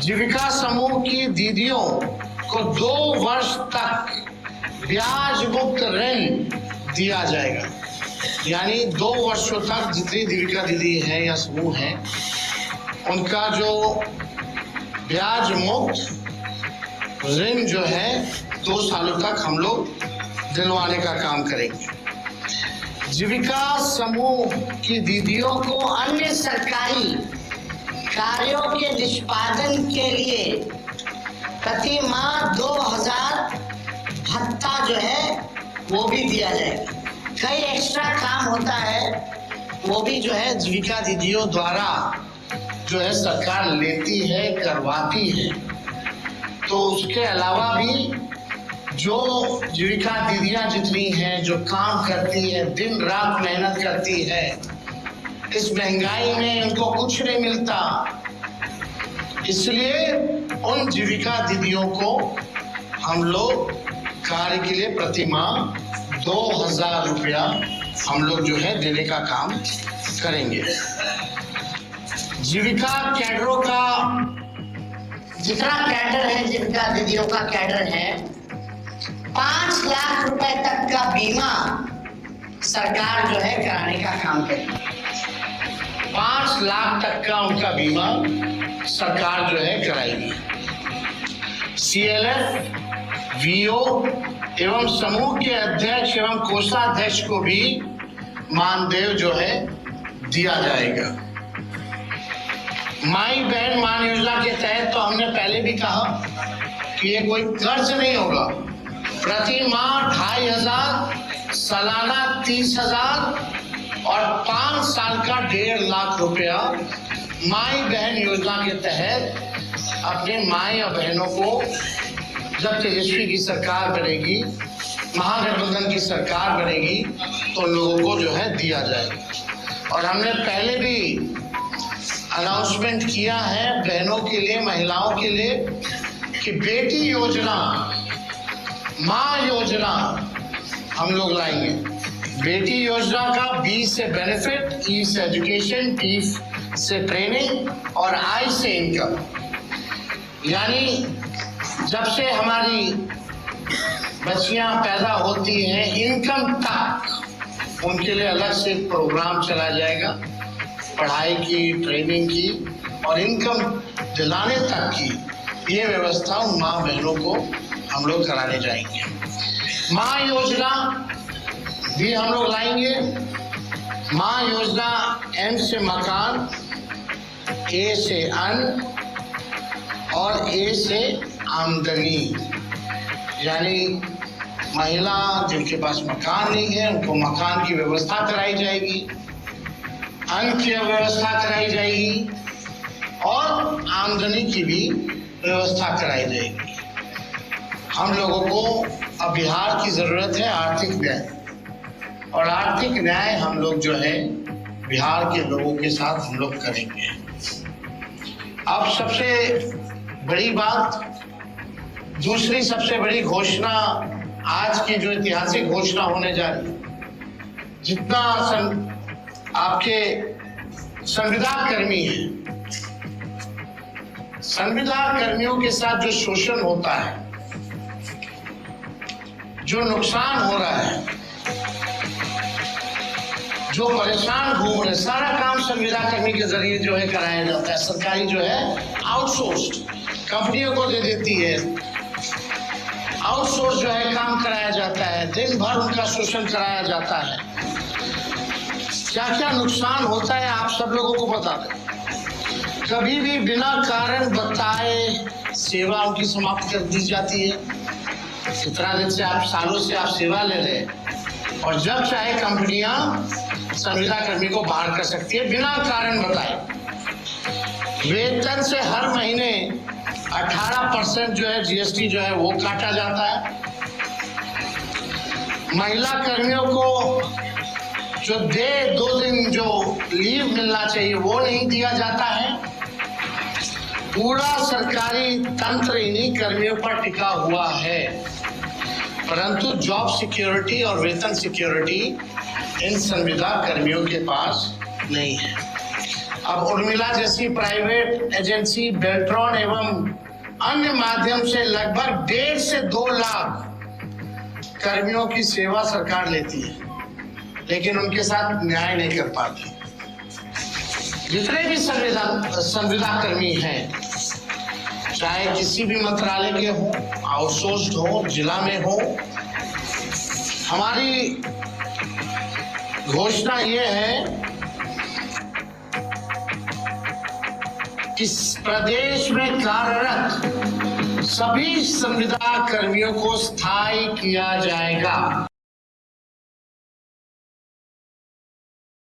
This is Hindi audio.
जीविका समूह की दीदियों को 2 वर्ष तक ब्याज मुक्त ऋण दिया जाएगा। यानी 2 वर्षों तक जितनी जीविका दीदी है या समूह है उनका जो ब्याज मुक्त ऋण जो है 2 सालों तक हम लोग दिलवाने का काम करेंगे। जीविका समूह की दीदियों को अन्य सरकारी कार्यों के निष्पादन के लिए प्रति माह 2000 भत्ता जो है वो भी दिया जाएगा। कई एक्स्ट्रा काम होता है वो भी जो है जीविका दीदियों द्वारा जो है सरकार लेती है, करवाती है। तो उसके अलावा भी जो जीविका दीदियां जितनी हैं जो काम करती है, दिन रात मेहनत करती है, इस महंगाई में उनको कुछ नहीं मिलता, इसलिए उन जीविका दीदियों को हम लोग कार्य के लिए प्रति माह 2000 रुपया हम लोग जो है देने का काम करेंगे। जीविका कैडरों का जितना कैडर है, जीविका दीदियों का कैडर है, 5 लाख रुपए तक का बीमा सरकार जो है कराने का काम करेगी। 5 लाख तक का उनका बीमा सरकार जो है कराएगी। CLF, VO एवं समूह के अध्यक्ष एवं कोषाध्यक्ष को भी मानदेय जो है दिया जाएगा। माई बहन मान योजना के तहत तो हमने पहले भी कहा कि ये कोई कर्ज नहीं होगा। प्रति माह 2500, सालाना 30,000 और 5 साल का 1.5 लाख रुपया माई बहन योजना के तहत अपने माई और बहनों को जब तेजस्वी की सरकार बनेगी, महागठबंधन की सरकार बनेगी, तो लोगों को जो है दिया जाएगा। और हमने पहले भी अनाउंसमेंट किया है बहनों के लिए, महिलाओं के लिए कि बेटी योजना, माँ योजना हम लोग लाएंगे। बेटी योजना का B से बेनिफिट, E से एजुकेशन, T से ट्रेनिंग और I से इनकम। यानी जब से हमारी बच्चियां पैदा होती हैं इनकम तक उनके लिए अलग से एक प्रोग्राम चलाया जाएगा, पढ़ाई की, ट्रेनिंग की और इनकम दिलाने तक की ये व्यवस्था उन माँ बहनों को हम लोग कराने जाएंगे। माँ योजना भी हम लोग लाएंगे। माँ योजना M से मकान, A से अन्न और A से आमदनी। यानी महिला जिनके पास मकान नहीं है उनको मकान की व्यवस्था कराई जाएगी, अन्न की व्यवस्था कराई जाएगी और आमदनी की भी व्यवस्था कराई जाएगी। हम लोगों को अब बिहार की जरूरत है आर्थिक न्याय, और आर्थिक न्याय हम लोग जो है बिहार के लोगों के साथ हम लोग करेंगे। अब सबसे बड़ी बात, दूसरी सबसे बड़ी घोषणा, आज की जो ऐतिहासिक घोषणा होने जा रही है, जितना आपके संविदा कर्मी हैं, संविदा कर्मियों के साथ जो शोषण होता है, जो नुकसान हो रहा है, जो परेशान घूम रहे, सारा काम संविदा कर्मी के जरिए जो है कराया जाता है। सरकारी जो है आउटसोर्स्ड कंपनियों को दे देती है, आउटसोर्स जो है काम कराया जाता है, दिन भर उनका शोषण कराया जाता है। क्या क्या नुकसान होता है आप सब लोगों को बता दें। कभी भी बिना कारण बताए सेवा उनकी समाप्त कर दी जाती है। इतना दिन से आप, सालों से आप सेवा ले रहे हैं और जब चाहे कंपनियां संविदा कर्मी को बाहर कर सकती है बिना कारण बताए। वेतन से हर महीने 18% जो है GST जो है वो काटा जाता है। महिला कर्मियों को जो 2 दिन जो लीव मिलना चाहिए वो नहीं दिया जाता है। पूरा सरकारी तंत्र इन्हीं कर्मियों पर टिका हुआ है, परंतु जॉब सिक्योरिटी और वेतन सिक्योरिटी इन संविदा कर्मियों के पास नहीं है। अब उर्मिला जैसी प्राइवेट एजेंसी बेल्ट्रॉन एवं अन्य माध्यम से लगभग 1.5 से 2 लाख कर्मियों की सेवा सरकार लेती है, लेकिन उनके साथ न्याय नहीं कर पाती। जितने भी संविदा कर्मी हैं, चाहे किसी भी मंत्रालय के हो, आउटसोर्स्ड हो, जिला में हो, हमारी घोषणा ये है कि प्रदेश में कार्यरत सभी संविदा कर्मियों को स्थायी किया जाएगा।